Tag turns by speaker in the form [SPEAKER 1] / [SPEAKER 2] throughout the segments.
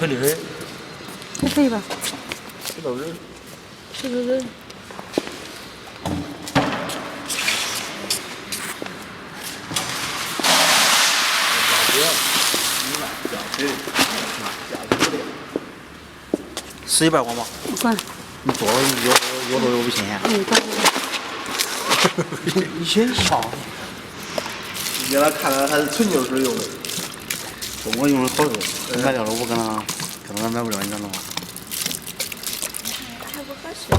[SPEAKER 1] 颗粒儿，
[SPEAKER 2] 这可以吧？
[SPEAKER 1] 石头人。
[SPEAKER 2] 是不是？11
[SPEAKER 1] 块光吧？
[SPEAKER 2] 不管。
[SPEAKER 1] 你做了越多越不新鲜。
[SPEAKER 2] 管。
[SPEAKER 1] 你先笑。
[SPEAKER 3] 你给他看看还是纯净水用的。
[SPEAKER 1] 我用的好用，买掉了我跟他买不了，你知道吗？
[SPEAKER 2] 还不合适吧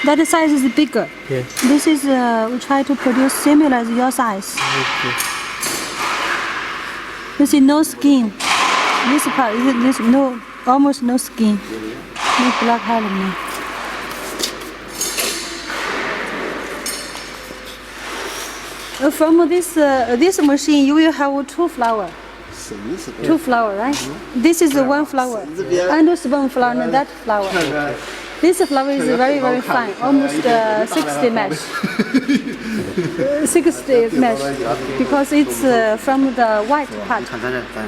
[SPEAKER 2] ？That size is bigger.
[SPEAKER 1] Yeah.
[SPEAKER 2] This is we try to produce similar as your size.
[SPEAKER 1] Okay.
[SPEAKER 2] This is no skin. This part is this no almost no skin. No black element. From this machine, you will have two flower. Two flower, right? This is one flower. And this one flower and that flower. This flower is very fine, almost 60 mesh. 60 mesh because it's from the white part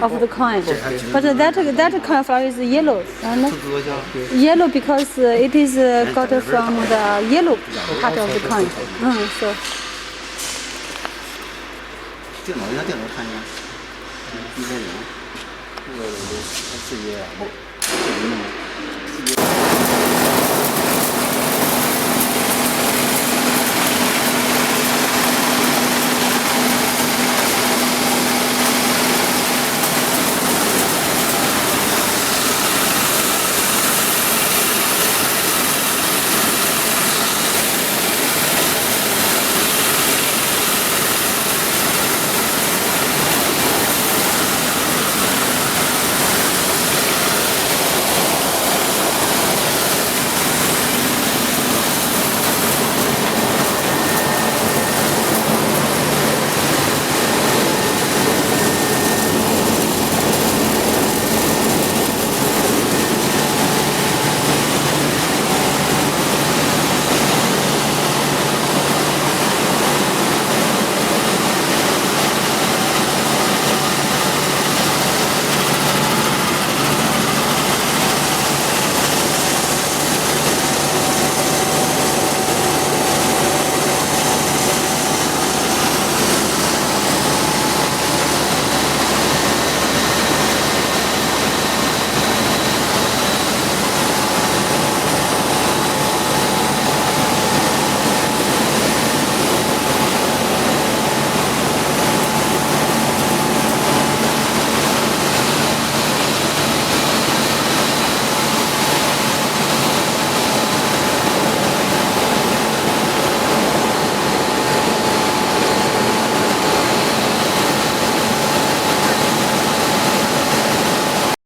[SPEAKER 2] of the coin. But that cornflower is yellow. Yellow because it is got from the yellow part of the coin. So.
[SPEAKER 1] 电脑，让电脑看一下。1.0，这个4G啊，4G